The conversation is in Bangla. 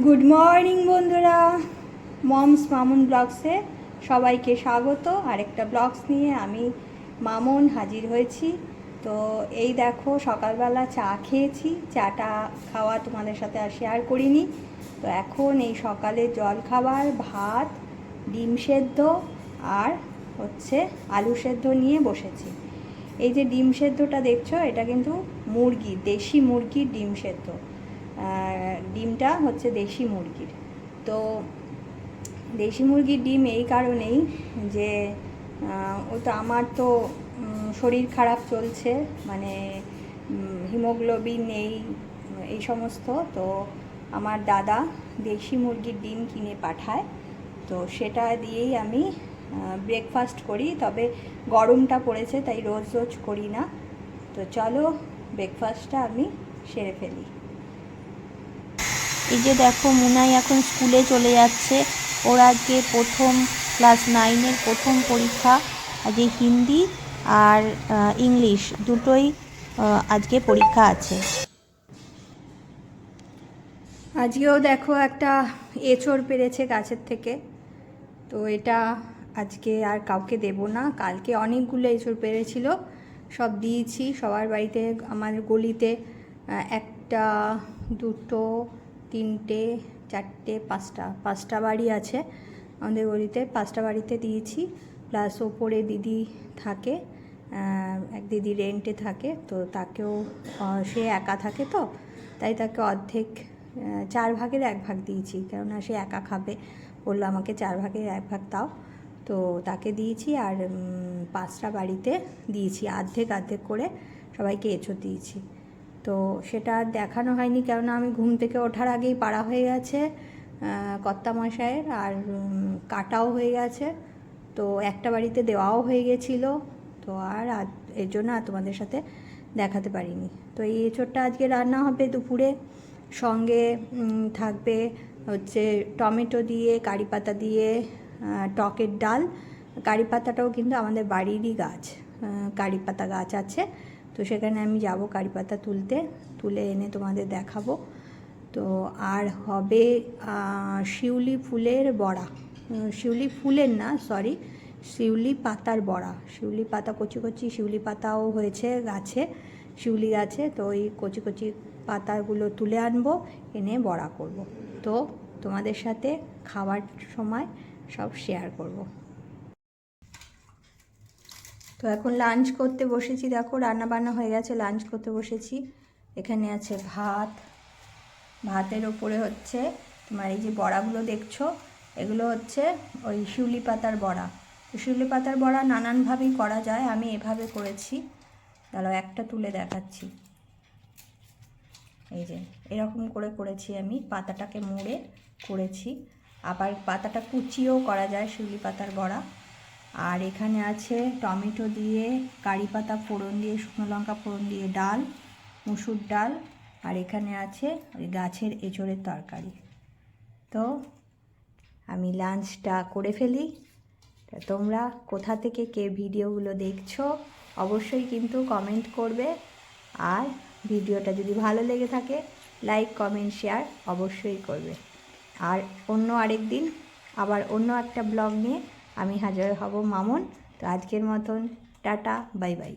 গুড মর্নিং বন্ধুরা, মমস মামুন ব্লগসে সবাইকে স্বাগত। আরেকটা ব্লগস নিয়ে আমি মামুন হাজির হয়েছি। তো এই দেখো, সকালবেলা চা খেয়েছি। চাটা খাওয়া তোমাদের সাথে আর শেয়ার করিনি। তো এখন এই সকালে জল খাবার ভাত, ডিম সেদ্ধ আর হচ্ছে আলু সেদ্ধ নিয়ে বসেছি। এই যে ডিম সেদ্ধটা দেখছো, এটা কিন্তু মুরগি, দেশি মুরগির ডিম সেদ্ধ। ডিমটা হচ্ছে দেশি মুরগির। তো দেশি মুরগির ডিম এই কারণেই যে ওটা আমার তো শরীর খারাপ চলছে, মানে হিমোগ্লোবিন নেই এই সমস্ত। তো আমার দাদা দেশি মুরগির ডিম কিনে পাঠায়, তো সেটা দিয়েই আমি ব্রেকফাস্ট করি। তবে গরমটা পড়েছে তাই রোজ রোজ করি না। তো চলো ব্রেকফাস্টটা আমি সেরে ফেলি। এই যে দেখো, মুনাই এখন স্কুলে চলে যাচ্ছে। ওর আজকে প্রথম ক্লাস 9-এর প্রথম পরীক্ষা। আজকে হিন্দি আর ইংলিশ দুটোই আজকে পরীক্ষা আছে। আজকেও দেখো একটা এঁচড় পেরেছে গাছের থেকে। তো এটা আজকে আর কাউকে দেব না। কালকে অনেকগুলো এঁচড় পেরেছিল, সব দিয়েছি সবার বাড়িতে। আমার গলিতে একটা, দুটো, তিনটে, চারটে, পাঁচটা বাড়ি আছে আমাদের গলিতে। পাঁচটা বাড়িতে দিয়েছি, প্লাস ওপরে দিদি থাকে, এক দিদি রেন্টে থাকে। তো তাকেও, সে একা থাকে তো তাই তাকে অর্ধেক, 4 ভাগের 1 ভাগ দিয়েছি, কেননা সে একা খাবে। বললো আমাকে 4 ভাগের 1 ভাগ দাও, তো তাকে দিয়েছি। আর 5টা বাড়িতে দিয়েছি, অর্ধেক অর্ধেক করে সবাইকে এঁচড় দিয়েছি। তো সেটা দেখানো হয়নি, কেননা আমি ঘুম থেকে ওঠার আগেই পাড়া হয়ে গেছে কর্তামশায়ের, আর কাটাও হয়ে গেছে। তো একটা বাড়িতে দেওয়াও হয়ে গেছিলো। তো আর এর জন্য আর তোমাদের সাথে দেখাতে পারিনি। তো এই এঁচড়টা আজকে রান্না হবে দুপুরে। সঙ্গে থাকবে হচ্ছে টমেটো দিয়ে, কারি পাতা দিয়ে টকের ডাল। কারি পাতাটাও কিন্তু আমাদের বাড়িরই গাছ, কারি পাতা গাছ আছে। তো সেখানে আমি যাব কারি পাতা তুলে এনে তোমাদের দেখাবো। তো আর হবে শিউলি ফুলের বড়া, শিউলি ফুলের না, সরি, শিউলি পাতার বড়া। শিউলি পাতা, কচি কচি শিউলি পাতাও হয়েছে গাছে, শিউলি গাছে। তো ওই কচি কচি পাতাগুলো তুলে আনবো, এনে বড়া করব। তো তোমাদের সাথে খাওয়ার সময় সব শেয়ার করব। তো এখন লাঞ্চ করতে বসেছি। দেখো রান্না বান্না হয়ে গেছে, লাঞ্চ করতে বসেছি। এখানে আছে ভাত, ভাতের ওপরে হচ্ছে তোমার এই যে বড়াগুলো দেখছো, এগুলো হচ্ছে ওই শিউলি পাতার বড়া। শিউলি পাতার বড়া নানানভাবেই করা যায়, আমি এভাবে করেছি। দাঁড়াও একটা তুলে দেখাচ্ছি। এই যে এরকম করে করেছি আমি, পাতাটাকে মুড়ে করেছি। আবার পাতাটা কুচিয়েও করা যায় শিউলি পাতার বড়া। আর এখানে আছে টমেটো দিয়ে, কারি পাতা ফোড়ন দিয়ে, শুকনো লঙ্কা ফোড়ন দিয়ে ডাল, মুসুর ডাল। আর এখানে আছে ওই গাছের এঁচড়ের তরকারি। তো আমি লাঞ্চটা করে ফেলি। তোমরা কোথা থেকে কে ভিডিওগুলো দেখছো অবশ্যই কিন্তু কমেন্ট করবে। আর ভিডিওটা যদি ভালো লেগে থাকে লাইক, কমেন্ট, শেয়ার অবশ্যই করবে। আর অন্য আরেক দিন আবার অন্য একটা ব্লগ নিয়ে আমি হাজির হব মামুন। তো আজকের মতন টাটা, বাই বাই।